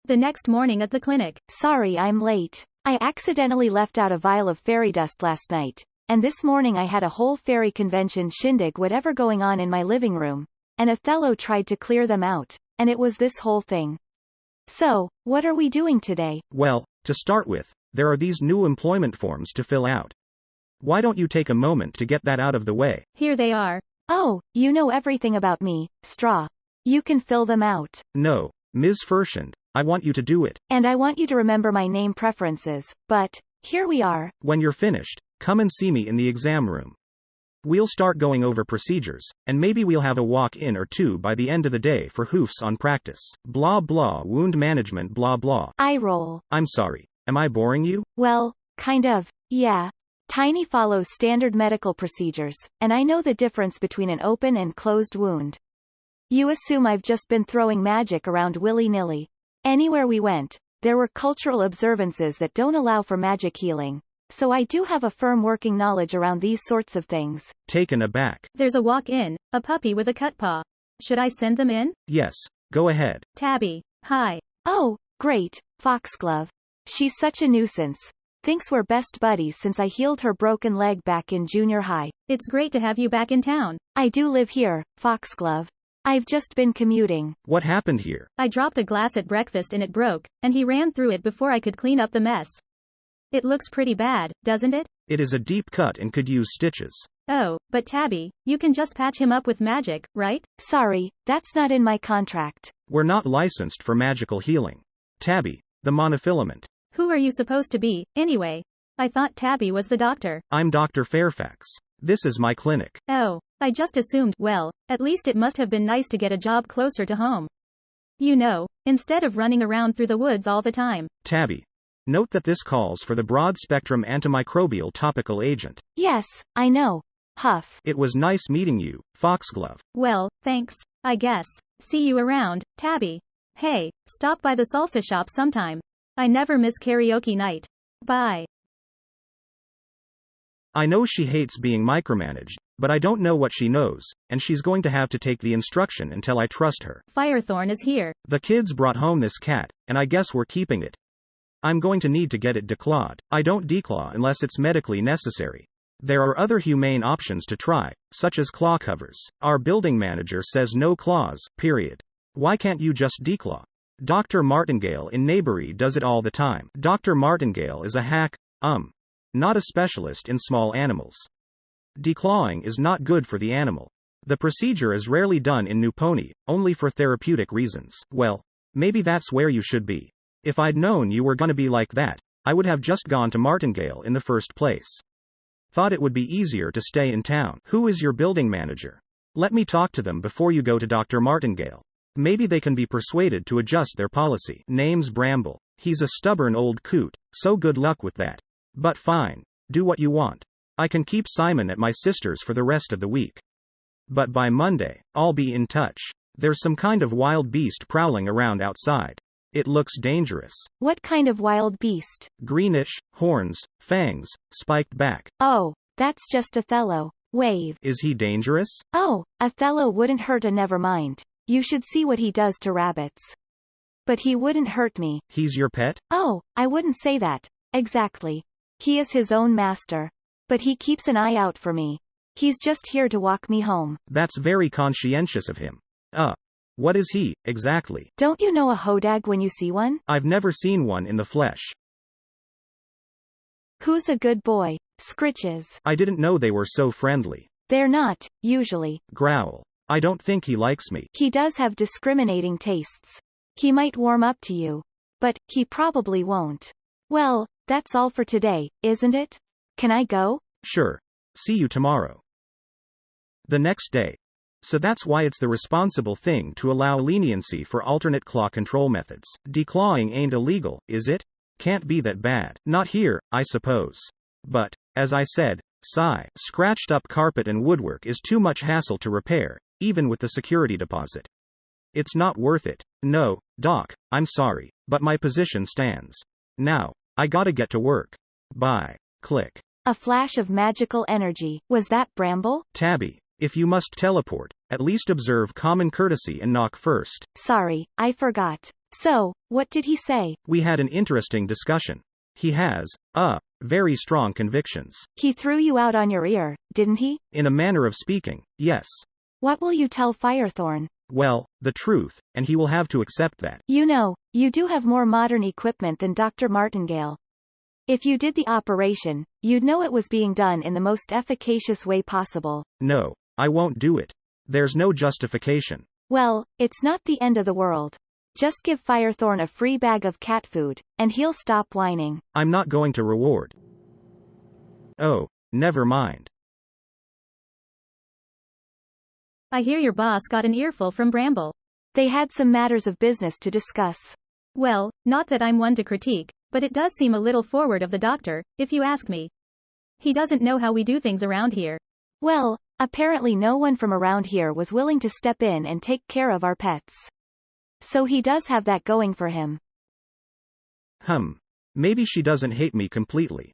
The next morning at the clinic. Sorry I'm late. I accidentally left out a vial of fairy dust last night, and this morning I had a whole fairy convention shindig whatever going on in my living room, and Othello tried to clear them out, and it was this whole thing. So, what are we doing today? Well, to start with, there are these new employment forms to fill out. Why don't you take a moment to get that out of the way? Here they are. Oh, you know everything about me, Straw. You can fill them out. No, Ms. Fershand, I want you to do it. And I want you to remember my name preferences, but, here we are. When you're finished, come and see me in the exam room. We'll start going over procedures, and maybe we'll have a walk-in or two by the end of the day for hoofs on practice. Blah blah wound management blah blah. Eye roll. I'm sorry, am I boring you? Well, kind of, yeah. Tiny follows standard medical procedures, and I know the difference between an open and closed wound. You assume I've just been throwing magic around willy-nilly. Anywhere we went, there were cultural observances that don't allow for magic healing, so I do have a firm working knowledge around these sorts of things. Taken aback. There's a walk-in, a puppy with a cut paw. Should I send them in? Yes, go ahead. Tabby. Hi. Oh, great, Foxglove. She's such a nuisance. Thinks we're best buddies since I healed her broken leg back in junior high. It's great to have you back in town. I do live here, Foxglove. I've just been commuting. What happened here? I dropped a glass at breakfast and it broke, and he ran through it before I could clean up the mess. It looks pretty bad, doesn't it? It is a deep cut and could use stitches. Oh, but Tabby, you can just patch him up with magic, right? Sorry, that's not in my contract. We're not licensed for magical healing. Tabby, the monofilament. Who are you supposed to be, anyway? I thought Tabby was the doctor. I'm Dr. Fairfax. This is my clinic. Oh, I just assumed, well, at least it must have been nice to get a job closer to home. You know, instead of running around through the woods all the time. Tabby. Note that this calls for the broad-spectrum antimicrobial topical agent. Yes, I know. Huff. It was nice meeting you, Foxglove. Well, thanks, I guess. See you around, Tabby. Hey, stop by the salsa shop sometime. I never miss karaoke night. Bye. I know she hates being micromanaged, but I don't know what she knows, and she's going to have to take the instruction until I trust her. Firethorn is here. The kids brought home this cat, and I guess we're keeping it. I'm going to need to get it declawed. I don't declaw unless it's medically necessary. There are other humane options to try, such as claw covers. Our building manager says no claws, period. Why can't you just declaw? Dr. Martingale in Neighbory does it all the time. Dr. Martingale is a hack, not a specialist in small animals. Declawing is not good for the animal. The procedure is rarely done in new pony, only for therapeutic reasons. Well, maybe that's where you should be. If I'd known you were gonna be like that, I would have just gone to Martingale in the first place. Thought it would be easier to stay in town. Who is your building manager? Let me talk to them before you go to Dr. Martingale. Maybe they can be persuaded to adjust their policy. Name's Bramble. He's a stubborn old coot, so good luck with that. But fine, do what you want. I can keep Simon at my sister's for the rest of the week. But by Monday, I'll be in touch. There's some kind of wild beast prowling around outside. It looks dangerous. What kind of wild beast? Greenish, horns, fangs, spiked back. Oh, that's just Othello. Wave. Is he dangerous? Oh, Othello wouldn't hurt a never mind. You should see what he does to rabbits. But he wouldn't hurt me. He's your pet? Oh, I wouldn't say that. Exactly. He is his own master. But he keeps an eye out for me. He's just here to walk me home. That's very conscientious of him. What is he, exactly? Don't you know a hodag when you see one? I've never seen one in the flesh. Who's a good boy? Scritches. I didn't know they were so friendly. They're not, usually. Growl. I don't think he likes me. He does have discriminating tastes. He might warm up to you. But, he probably won't. Well, that's all for today, isn't it? Can I go? Sure. See you tomorrow. The next day. So that's why it's the responsible thing to allow leniency for alternate claw control methods. Declawing ain't illegal, is it? Can't be that bad. Not here, I suppose. But, as I said, scratched up carpet and woodwork is too much hassle to repair, even with the security deposit. It's not worth it. No, Doc, I'm sorry, but my position stands. Now, I gotta get to work. Bye. Click. A flash of magical energy. Was that Bramble? Tabby, if you must teleport, at least observe common courtesy and knock first. Sorry, I forgot. So, what did he say? We had an interesting discussion. He has, very strong convictions. He threw you out on your ear, didn't he? In a manner of speaking, yes. What will you tell Firethorn? Well, the truth, and he will have to accept that. You know, you do have more modern equipment than Dr. Martingale. If you did the operation, you'd know it was being done in the most efficacious way possible. No, I won't do it. There's no justification. Well, it's not the end of the world. Just give Firethorn a free bag of cat food, and he'll stop whining. I'm not going to reward. Oh, never mind. I hear your boss got an earful from Bramble. They had some matters of business to discuss. Well, not that I'm one to critique, but it does seem a little forward of the doctor, if you ask me. He doesn't know how we do things around here. Well, apparently no one from around here was willing to step in and take care of our pets. So he does have that going for him. Maybe she doesn't hate me completely.